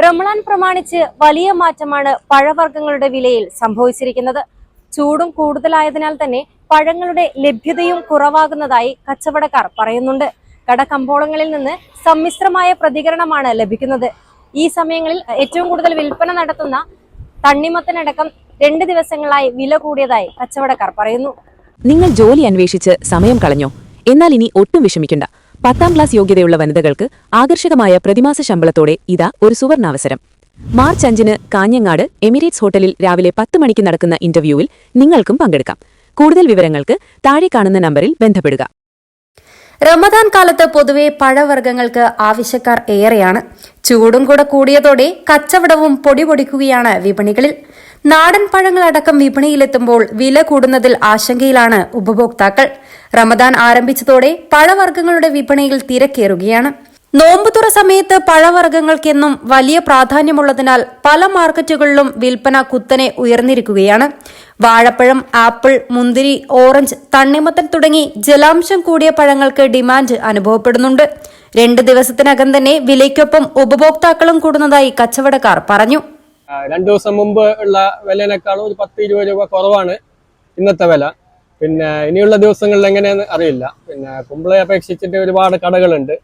റമളാൻ പ്രമാണിച്ച് വലിയ മാറ്റമാണ് പഴവർഗ്ഗങ്ങളുടെ വിലയിൽ സംഭവിച്ചിരിക്കുന്നത്. ചൂടും കൂടുതലായതിനാൽ തന്നെ പഴങ്ങളുടെ ലഭ്യതയും കുറവാകുന്നതായി കച്ചവടക്കാർ പറയുന്നുണ്ട്. കടകമ്പോളങ്ങളിൽ നിന്ന് സമ്മിശ്രമായ പ്രതികരണമാണ് ലഭിക്കുന്നത്. ഈ സമയങ്ങളിൽ ഏറ്റവും കൂടുതൽ വിൽപ്പന നടത്തുന്ന തണ്ണിമത്തനടക്കം 2 ദിവസങ്ങളായി വില കൂടിയതായി കച്ചവടക്കാർ പറയുന്നു. നിങ്ങൾ ജോലി അന്വേഷിച്ച് സമയം കളഞ്ഞോ? എന്നാൽ ഇനി ഒട്ടും വിഷമിക്കണ്ട. 10ാം ക്ലാസ് യോഗ്യതയുള്ള വനിതകൾക്ക് ആകർഷകമായ പ്രതിമാസ ശമ്പളത്തോടെ ഇതാ ഒരു സുവർണാവസരം. മാർച്ച് 5-ന് കാഞ്ഞങ്ങാട് എമിറേറ്റ്സ് ഹോട്ടലിൽ രാവിലെ 10 മണിക്ക് നടക്കുന്ന ഇന്റർവ്യൂവിൽ നിങ്ങൾക്കും പങ്കെടുക്കാം. കൂടുതൽ വിവരങ്ങൾക്ക് താഴെ കാണുന്ന നമ്പറിൽ ബന്ധപ്പെടുക. റമദാൻ കാലത്ത് പൊതുവെ പഴവർഗ്ഗങ്ങൾക്ക് ആവശ്യക്കാർ ഏറെയാണ്. ചൂടും കൂടെ കൂടിയതോടെ കച്ചവടവും പൊടിപൊടിക്കുകയാണ് വിപണികളിൽ. നാടൻ പഴങ്ങളടക്കം വിപണിയിലെത്തുമ്പോൾ വില കൂടുന്നതിൽ ആശങ്കയിലാണ് ഉപഭോക്താക്കൾ. റമദാൻ ആരംഭിച്ചതോടെ പഴവർഗ്ഗങ്ങളുടെ വിപണിയിൽ തിരക്കേറുകയാണ്. നോമ്പുതുറ സമയത്ത് പഴവർഗ്ഗങ്ങൾക്കെന്നും വലിയ പ്രാധാന്യമുള്ളതിനാൽ പല മാർക്കറ്റുകളിലും വിൽപ്പന കുത്തനെ ഉയർന്നിരിക്കുകയാണ്. വാഴപ്പഴം, ആപ്പിൾ, മുന്തിരി, ഓറഞ്ച്, തണ്ണിമത്തൻ തുടങ്ങി ജലാംശം കൂടിയ പഴങ്ങൾക്ക് ഡിമാൻഡ് അനുഭവപ്പെടുന്നുണ്ട്. 2 ദിവസത്തിനകം തന്നെ വിലയ്ക്കൊപ്പം ഉപഭോക്താക്കളും കൂടുന്നതായി കച്ചവടക്കാർ പറഞ്ഞു. 2 ദിവസം മുമ്പ് ഉള്ള വിലയേക്കാളും ഒരു 10-20 രൂപ കുറവാണ് ഇന്നത്തെ വില. പിന്നെ ഇനിയുള്ള ദിവസങ്ങളിൽ എങ്ങനെയാന്ന് അറിയില്ല. പിന്നെ കുമ്പളയെ അപേക്ഷിച്ചിട്ട് ഒരുപാട് കടകളുണ്ട്.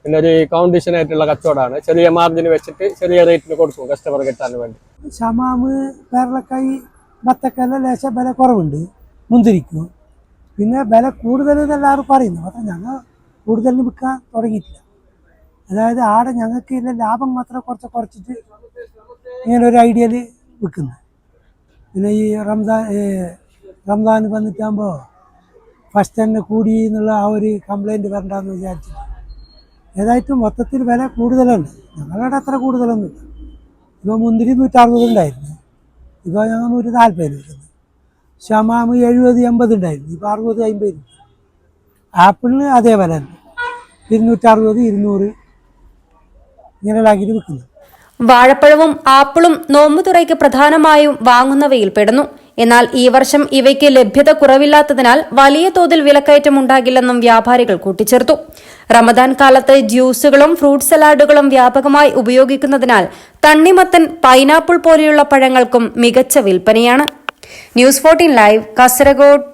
പിന്നെ ഒരു കോമ്പറ്റീഷൻ ആയിട്ടുള്ള കച്ചവടമാണ്. ചെറിയ മാർജിന് വെച്ചിട്ട് ചെറിയ റേറ്റിന് കൊടുക്കും കസ്റ്റമർ കിട്ടാൻ വേണ്ടി. ഷമാമ്, പേരലക്കായി, ബത്തക്കെല്ലാം ലേശം വില കുറവുണ്ട് മുന്തിരിക്കും. പിന്നെ വില കൂടുതൽ എല്ലാവരും പറയുന്നു. പക്ഷേ ഞങ്ങൾ കൂടുതലിന് വിൽക്കാൻ തുടങ്ങിയിട്ടില്ല. അതായത് ആടെ ഞങ്ങൾക്ക് ഇല്ല ലാഭം മാത്രം കുറച്ചിട്ട് ഇങ്ങനെ ഒരു ഐഡിയയിൽ വിൽക്കുന്നു. പിന്നെ ഈ റംസാൻ വന്നിട്ടാകുമ്പോൾ ഫസ്റ്റ് തന്നെ കൂടി എന്നുള്ള ആ ഒരു കംപ്ലൈൻറ്റ് വരണ്ടെന്ന് വിചാരിച്ചിട്ട് ഏതായിട്ടും മൊത്തത്തിൽ വില കൂടുതലുണ്ട്. ഞങ്ങളുടെ അത്ര കൂടുതലൊന്നുമില്ല. ഇപ്പോൾ മുന്തിരി 160 ഉണ്ടായിരുന്നു, ഇപ്പോൾ ഞങ്ങൾ 140 വരുന്നത്. ഷമാമ് 70-80 ഉണ്ടായിരുന്നു, ഇപ്പോൾ 60-50. ആപ്പിളിന് അതേ വില ഉണ്ട്, 260-200 ഇങ്ങനെയാക്കിയിട്ട് വിൽക്കുന്നു. വാഴപ്പഴവും ആപ്പിളും നോമ്പുതുറയ്ക്ക് പ്രധാനമായും വാങ്ങുന്നവയിൽ പെടുന്നു. എന്നാൽ ഈ വർഷം ഇവയ്ക്ക് ലഭ്യത കുറവില്ലാത്തതിനാൽ വലിയ തോതിൽ വിലക്കയറ്റം ഉണ്ടാകില്ലെന്നും വ്യാപാരികൾ കൂട്ടിച്ചേർത്തു. റമദാൻ കാലത്ത് ജ്യൂസുകളും ഫ്രൂട്ട് സലാഡുകളും വ്യാപകമായി ഉപയോഗിക്കുന്നതിനാൽ തണ്ണിമത്തൻ, പൈനാപ്പിൾ പോലെയുള്ള പഴങ്ങൾക്കും മികച്ച വിൽപ്പനയാണ്. News 14 live, Kasaragod.